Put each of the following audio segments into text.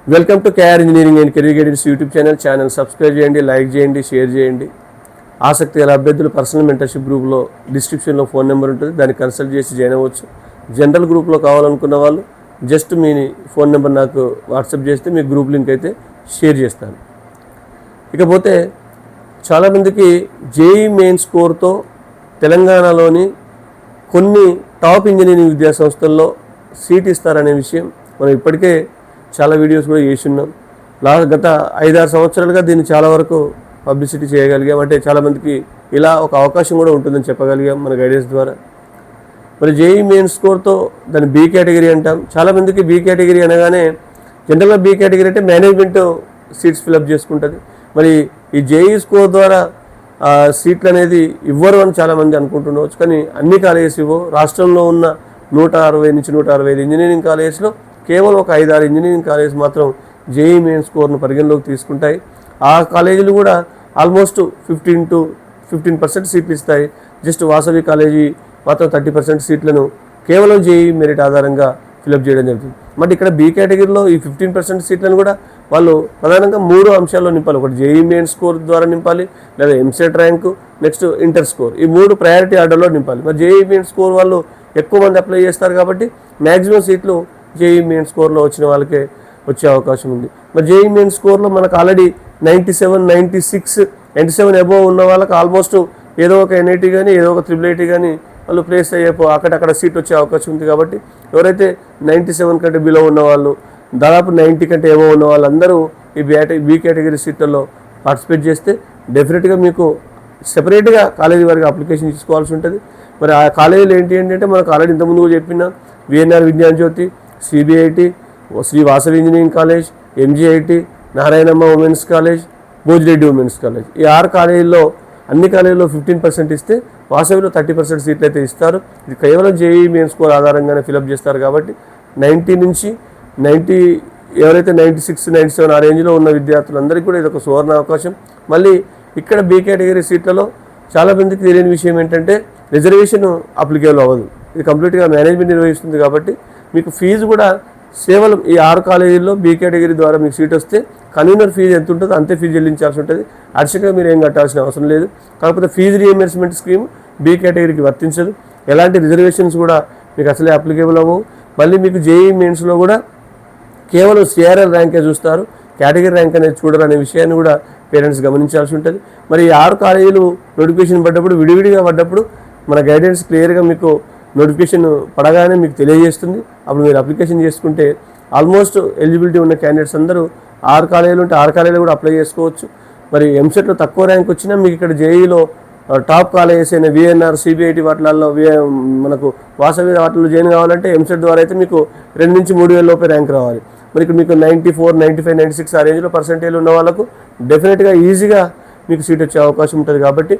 Welcome to KR engineering and career guidance YouTube channel subscribe చేయండి, like చేయండి, share చేయండి. ఆసక్తి గల అభ్యర్థులు పర్సనల్ మెంటర్షిప్ గ్రూప్లో డిస్క్రిప్షన్లో ఫోన్ నెంబర్ ఉంటుంది, దాన్ని కన్సల్ట్ చేసి జాయిన్ అవ్వచ్చు. జనరల్ గ్రూప్లో కావాలనుకున్న వాళ్ళు జస్ట్ మీ ఫోన్ నెంబర్ నాకు వాట్సాప్ చేస్తే మీ గ్రూప్ లింక్ అయితే షేర్ చేస్తాను. ఇకపోతే చాలామందికి జేఈ మెయిన్ స్కోర్తో తెలంగాణలోని కొన్ని టాప్ ఇంజనీరింగ్ విద్యా సంస్థల్లో సీట్ ఇస్తారనే విషయం మనం ఇప్పటికే చాలా వీడియోస్ కూడా చేస్తున్నాం. గత 5-6 సంవత్సరాలుగా దీన్ని చాలా వరకు పబ్లిసిటీ చేయగలిగాం. అంటే చాలామందికి ఇలా ఒక అవకాశం కూడా ఉంటుందని చెప్పగలిగాం మన గైడెన్స్ ద్వారా. మరి జేఈ మెయిన్ స్కోర్తో దాన్ని బీ కేటగిరీ అంటాం. చాలామందికి బీ కేటగిరీ అనగానే జనరల్గా బీ కేటగిరీ అంటే మేనేజ్మెంట్ సీట్స్ ఫిలప్ చేసుకుంటుంది. మరి ఈ జేఈ స్కోర్ ద్వారా సీట్లు అనేది ఇవ్వరు అని చాలామంది అనుకుంటుండవచ్చు. కానీ అన్ని కాలేజెస్ ఇవ్వవు. రాష్ట్రంలో ఉన్న 160 నుంచి 165 ఇంజనీరింగ్ కాలేజెస్లో కేవలం ఒక 5-6 ఇంజనీరింగ్ కాలేజెస్ మాత్రం జేఈ మెయిన్ స్కోర్ను పరిగణలోకి తీసుకుంటాయి. ఆ కాలేజీలు కూడా ఆల్మోస్ట్ 15% సీట్లు ఇస్తాయి. జస్ట్ వాసవి కాలేజీ మాత్రం 30% సీట్లను కేవలం జేఈ మెరిట్ ఆధారంగా ఫిలప్ చేయడం జరుగుతుంది. బట్ ఇక్కడ బీ కేటగిరీలో ఈ 15% సీట్లను కూడా వాళ్ళు ప్రధానంగా 3 అంశాల్లో నింపాలి. ఒకటి జేఈ మెయిన్ స్కోర్ ద్వారా నింపాలి, లేదా EAMCET rank, next inter score. ఈ 3 ప్రయారిటీ ఆర్డర్లో నింపాలి. మరి జేఈ మెయిన్ స్కోర్ వాళ్ళు ఎక్కువ మంది అప్లై చేస్తారు కాబట్టి మ్యాక్సిమం సీట్లు జేఈ మెయిన్ స్కోర్లో వచ్చిన వాళ్ళకే వచ్చే అవకాశం ఉంది. మరి జేఈ మెయిన్ స్కోర్లో మనకు ఆల్రెడీ 97, 96, 97 అబోవ్ ఉన్న వాళ్ళకి ఆల్మోస్ట్ ఏదో ఒక ఎన్ఐటీ కానీ ఏదో ఒక IIIT కానీ వాళ్ళు ప్లేస్ అయ్యే అక్కడక్కడ సీట్ వచ్చే అవకాశం ఉంది. కాబట్టి ఎవరైతే 97 కంటే బిలో ఉన్న వాళ్ళు, దాదాపు 90 కంటే ఏవో ఉన్న వాళ్ళందరూ ఈ బీ కేటగిరీ సీట్లలో పార్టిసిపేట్ చేస్తే డెఫినెట్గా మీకు సెపరేట్గా కాలేజీ వారికి అప్లికేషన్ తీసుకోవాల్సి ఉంటుంది. మరి ఆ కాలేజీలు ఏంటంటే మనకు ఆల్రెడీ ఇంతకుముందు కూడా చెప్పిన VNR Vignana Jyothi, CBIT, Sri Vasavi engineering college, MGIT, Narayanamma women's college, Bhojireddy women's college. ఈ 6 కాలేజీల్లో అన్ని కాలేజీల్లో 15% ఇస్తే వాసవిలో 30% సీట్లు అయితే ఇస్తారు. ఇది కేవలం జేఈ మెయిన్ స్కోర్ ఆధారంగానే ఫిలప్ చేస్తారు. కాబట్టి 90 నుంచి 90 ఎవరైతే 96, 97 ఆ రేంజ్లో ఉన్న విద్యార్థులందరికీ కూడా ఇది ఒక సువర్ణ అవకాశం. మళ్ళీ ఇక్కడ బీ కేటగిరీ సీట్లలో చాలామందికి తెలియని విషయం ఏంటంటే రిజర్వేషన్ అప్లికేబుల్ అవ్వదు. ఇది కంప్లీట్గా మేనేజ్మెంట్ నిర్వహిస్తుంది. కాబట్టి మీకు ఫీజు కూడా కేవలం ఈ 6 కాలేజీల్లో బీ కేటగిరీ ద్వారా మీకు సీట్ వస్తే కన్వీనర్ ఫీజు ఎంత ఉంటుందో అంతే ఫీజు చెల్లించాల్సి ఉంటుంది. అడిషనల్గా మీరు ఏం కట్టాల్సిన అవసరం లేదు. కాకపోతే ఫీజు రీఎంబర్స్మెంట్ స్కీమ్ బీ కేటగిరీకి వర్తించదు. ఎలాంటి రిజర్వేషన్స్ కూడా మీకు అసలే అప్లికేబుల్ అవ్వవు. మళ్ళీ మీకు జేఈ మెయిన్స్లో కూడా కేవలం సిఆర్ఎల్ ర్యాంకే చూస్తారు, కేటగిరీ ర్యాంక్ అనేది చూడరు అనే విషయాన్ని కూడా పేరెంట్స్ గమనించాల్సి ఉంటుంది. మరి ఈ 6 కాలేజీలు నోటిఫికేషన్ పడ్డప్పుడు విడివిడిగా పడ్డప్పుడు మన గైడెన్స్ క్లియర్గా మీకు నోటిఫికేషన్ పడగానే మీకు తెలియజేస్తుంది. అప్పుడు మీరు అప్లికేషన్ చేసుకుంటే ఆల్మోస్ట్ ఎలిజిబిలిటీ ఉన్న క్యాండిడేట్స్ అందరూ 6 కాలేజీలు ఉంటే 6 కాలేజీలు కూడా అప్లై చేసుకోవచ్చు. మరి ఎంసెట్లో తక్కువ ర్యాంక్ వచ్చినా మీకు ఇక్కడ జేఈలో టాప్ కాలేజెస్ అయిన విఎన్ఆర్, సిబిఐటి వాటిలలో మనకు వాసవి వాటిలో జాయిన్ కావాలంటే ఎంసెట్ ద్వారా అయితే మీకు 2 నుంచి 3 వేల లోపే ర్యాంక్ రావాలి. మరి ఇక్కడ మీకు 94, 95, 96 ఆ రేంజ్లో పర్సెంటేజ్ ఉన్న వాళ్ళకు డెఫినెట్గా ఈజీగా మీకు సీట్ వచ్చే అవకాశం ఉంటుంది. కాబట్టి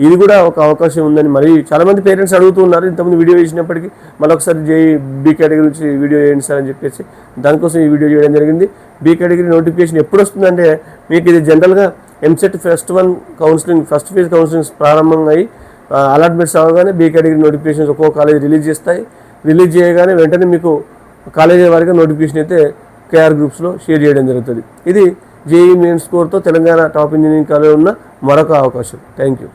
ఇది కూడా ఒక అవకాశం ఉందని మరి చాలామంది పేరెంట్స్ అడుగుతూ ఉన్నారు. ఇంతకుముందు వీడియో చేసినప్పటికీ మరొకసారి జేఈ బీ కేటగిరీ నుంచి వీడియో చేయండి సార్ అని చెప్పేసి దానికోసం ఈ వీడియో చేయడం జరిగింది. బీ కేటగిరీ నోటిఫికేషన్ ఎప్పుడు వస్తుందంటే మీకు ఇది జనరల్గా ఎంసెట్ ఫస్ట్ ఫేజ్ కౌన్సిలింగ్ ప్రారంభం అయ్యి అలాట్మెంట్స్ అవగానే బీ కేటగిరీ నోటిఫికేషన్స్ ఒక్కో కాలేజ్ రిలీజ్ చేస్తాయి. రిలీజ్ చేయగానే వెంటనే మీకు కాలేజీ వారిగా నోటిఫికేషన్ అయితే కేఆర్ గ్రూప్స్లో షేర్ చేయడం జరుగుతుంది. ఇది జేఈ మెయిన్ స్కోర్తో తెలంగాణ టాప్ ఇంజనీరింగ్ కాలేజ్ ఉన్న మరొక అవకాశం. Thank you.